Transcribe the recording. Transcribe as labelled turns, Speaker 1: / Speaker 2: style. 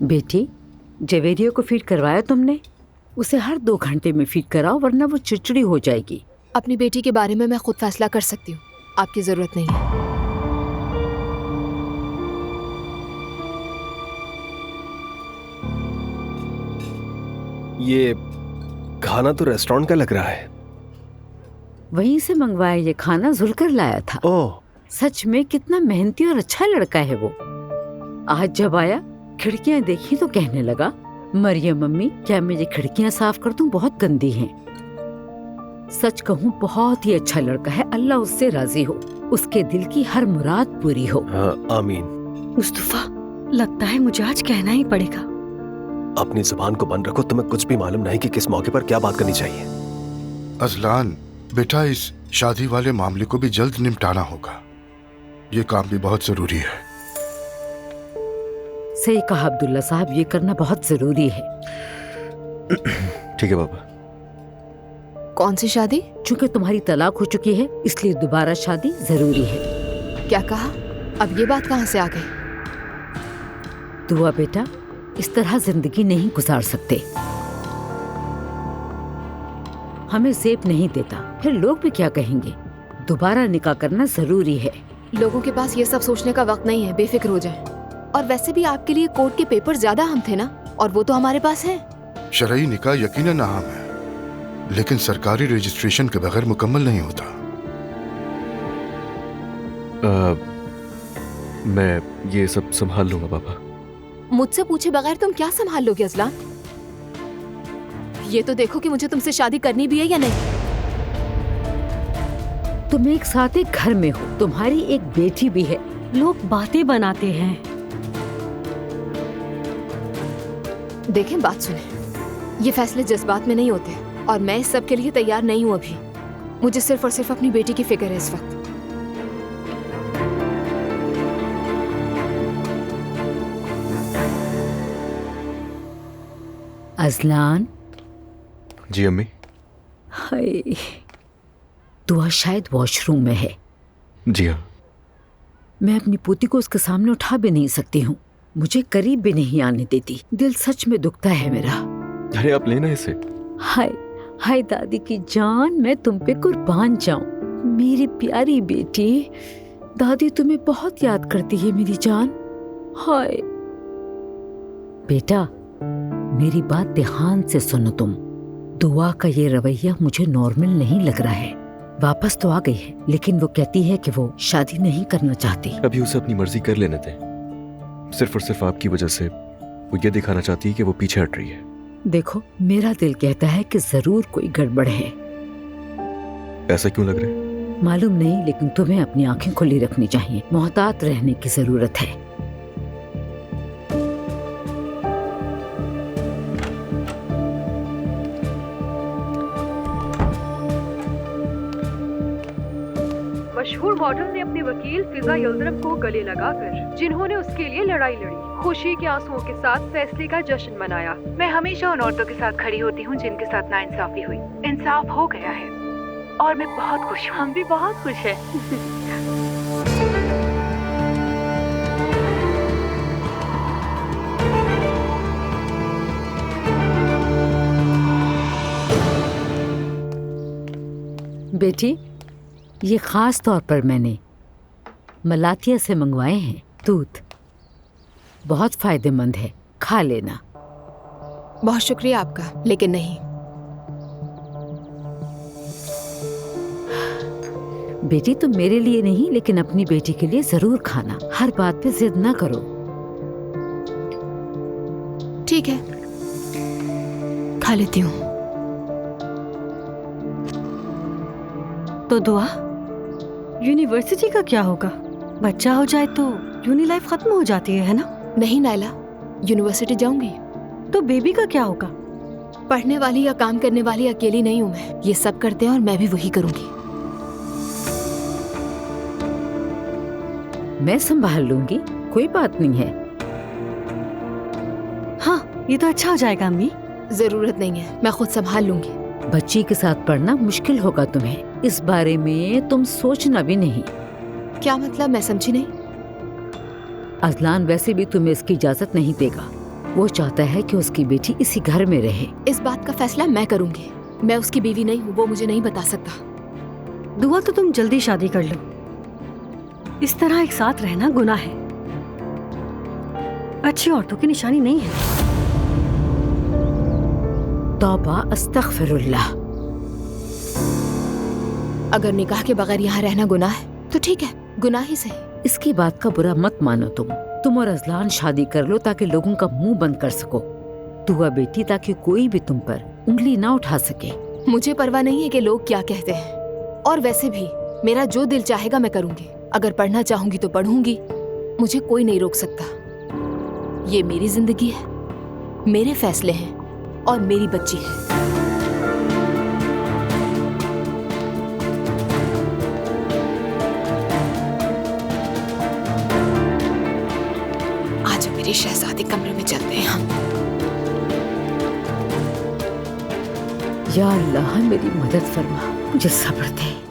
Speaker 1: बेटी, जवेरिया को फीड करवाया तुमने? उसे हर 2 घंटे में फीड कराओ, वरना वो चिड़चिड़ी हो जाएगी।
Speaker 2: अपनी बेटी के बारे में मैं खुद फैसला कर सकती हूँ, आपकी जरूरत नहीं है।
Speaker 3: ये खाना तो रेस्टोरेंट का लग रहा है।
Speaker 1: वहीं से मंगवाया ये खाना जुलकर लाया था।
Speaker 3: ओह,
Speaker 1: सच में कितना मेहनती और अच्छा लड़का है वो। आज जब आया, खिड़कियां देखी तो कहने लगा, मरियम मम्मी, क्या मैं ये खिड़कियां साफ कर दूं? बहुत गंदी हैं। सच कहूं, बहुत ही अच्छा लड़का है। अल्लाह उससे राजी हो, उसके दिल की हर मुराद पूरी हो।
Speaker 3: हाँ, आमीन।
Speaker 4: मुस्तफा, लगता है मुझे आज कहना ही पड़ेगा।
Speaker 3: अपनी जुबान को बंद रखो, तुम्हें कुछ भी मालूम नहीं कि किस मौके पर क्या बात करनी चाहिए।
Speaker 5: अजलान बेटा, इस शादी वाले मामले को भी जल्द निपटाना होगा। ये काम भी बहुत जरूरी है।
Speaker 1: सही कहा अब्दुल्ला साहब, ये करना बहुत जरूरी है।
Speaker 3: ठीक है पापा।
Speaker 2: कौन सी शादी?
Speaker 1: चूंकि तुम्हारी तलाक हो चुकी है, इसलिए दोबारा शादी जरूरी है।
Speaker 2: क्या कहा? अब ये बात कहाँ से आ गई?
Speaker 1: दुआ बेटा, इस तरह जिंदगी नहीं गुजार सकते। हमें ज़ेब नहीं देता, फिर लोग भी क्या कहेंगे? दोबारा निकाह करना जरूरी है।
Speaker 2: लोगों के पास ये सब सोचने का वक्त नहीं है, बेफिक्र हो जाए। और वैसे भी आपके लिए कोर्ट के पेपर ज्यादा अहम थे ना, और वो तो हमारे पास है।
Speaker 5: शरई निकाह यकीनन अहम है, लेकिन सरकारी रजिस्ट्रेशन के बगैर मुकम्मल नहीं होता।
Speaker 3: मैं ये सब संभाल लूंगा पापा।
Speaker 2: मुझसे पूछे बगैर तुम क्या संभाल लोगे अजलान? ये तो देखो कि मुझे तुमसे शादी करनी भी है या नहीं।
Speaker 1: तुम एक साथ एक घर में हो, तुम्हारी एक बेटी भी है।
Speaker 4: लोग बातें बनाते हैं।
Speaker 2: देखें, बात सुने, ये फैसले जज्बात में नहीं होते, और मैं इस सब के लिए तैयार नहीं हूँ अभी। मुझे सिर्फ और सिर्फ अपनी बेटी की फिक्र है इस वक्त।
Speaker 1: अजलान।
Speaker 3: जी अम्मी।
Speaker 1: हाय, दुआ शायद वॉशरूम में है।
Speaker 3: जी हाँ।
Speaker 1: मैं अपनी पोती को उसके सामने उठा भी नहीं सकती हूँ, मुझे करीब भी नहीं आने देती। दिल सच में दुखता है मेरा।
Speaker 3: अरे आप लेना इसे।
Speaker 1: हाय हाय दादी की जान, मैं तुम पे कुर्बान जाऊं। मेरी प्यारी बेटी, दादी तुम्हें बहुत याद करती है मेरी जान। हाय बेटा, मेरी बात ध्यान से सुनो तुम। दुआ का ये रवैया मुझे नॉर्मल नहीं लग रहा है। वापस तो आ गई है, लेकिन वो कहती है कि वो शादी नहीं करना चाहती।
Speaker 3: अभी उसे अपनी मर्जी कर लेने दें। सिर्फ और सिर्फ आपकी वजह से वो ये दिखाना चाहती है कि वो पीछे हट रही है।
Speaker 1: देखो, मेरा दिल कहता है कि जरूर कोई गड़बड़ है।
Speaker 3: ऐसा क्यों लग रहा है?
Speaker 1: मालूम नहीं, लेकिन तुम्हें अपनी आंखें खुली रखनी चाहिए। मोहतात रहने की जरूरत है।
Speaker 6: मशहूर मॉडल ने अपने वकील फिजा यल्दरम को गले लगाकर, जिन्होंने उसके लिए लड़ाई लड़ी, खुशी के आंसुओं के साथ फैसले का जश्न मनाया। मैं हमेशा उन औरतों के साथ खड़ी होती हूँ जिनके साथ नाइंसाफी हुई। इंसाफ हो गया है और मैं बहुत खुश हूँ। हम भी बहुत खुश हैं।
Speaker 1: बेटी, ये खास तौर पर मैंने मलातिया से मंगवाए हैं। दूध बहुत फायदेमंद है, खा लेना।
Speaker 2: बहुत शुक्रिया आपका, लेकिन नहीं।
Speaker 1: बेटी, तुम मेरे लिए नहीं, लेकिन अपनी बेटी के लिए जरूर खाना। हर बात पे जिद ना करो।
Speaker 2: ठीक है, खा लेती हूँ।
Speaker 4: तो दुआ, यूनिवर्सिटी का क्या होगा? बच्चा हो जाए तो यूनी लाइफ खत्म हो जाती है ना?
Speaker 2: नहीं नायला, यूनिवर्सिटी जाऊंगी।
Speaker 4: तो बेबी का क्या होगा?
Speaker 2: पढ़ने वाली या काम करने वाली अकेली नहीं हूँ मैं। ये सब करते हैं और मैं भी वही करूंगी।
Speaker 1: मैं संभाल लूंगी, कोई बात नहीं है।
Speaker 4: हाँ, ये तो अच्छा हो जाएगा अम्मी।
Speaker 2: जरूरत नहीं है, मैं खुद संभाल लूंगी।
Speaker 1: बच्ची के साथ पढ़ना मुश्किल होगा तुम्हें। इस बारे में तुम सोचना भी नहीं।
Speaker 2: क्या मतलब? मैं समझी नहीं।
Speaker 1: अजलान वैसे भी तुम्हें इसकी इजाजत नहीं देगा। वो चाहता है कि उसकी बेटी इसी घर में रहे।
Speaker 2: इस बात का फैसला मैं करूंगी। मैं उसकी बीवी नहीं हूँ, वो मुझे नहीं बता सकता।
Speaker 4: दुआ तो तुम जल्दी शादी कर लो। इस तरह एक साथ रहना गुनाह है, अच्छी औरतों की निशानी नहीं है।
Speaker 1: तौबा अस्तगफिरुल्लाह।
Speaker 2: अगर निकाह के बगैर यहाँ रहना गुनाह है तो ठीक है, गुनाह ही सही।
Speaker 1: इसकी बात का बुरा मत मानो। तुम और अजलान शादी कर लो ताकि लोगों का मुंह बंद कर सको। दुआ बेटी, ताकि कोई भी तुम पर उंगली ना उठा सके।
Speaker 2: मुझे परवाह नहीं है कि लोग क्या कहते हैं, और वैसे भी मेरा जो दिल चाहेगा मैं करूंगी। अगर पढ़ना चाहूंगी तो पढ़ूंगी, मुझे कोई नहीं रोक सकता। ये मेरी जिंदगी है, मेरे फैसले हैं और मेरी बच्ची है। आज मेरी शहजादी कमरे में चलते हैं हम।
Speaker 1: या अल्लाह मेरी मदद फरमा, मुझे सब्र दे।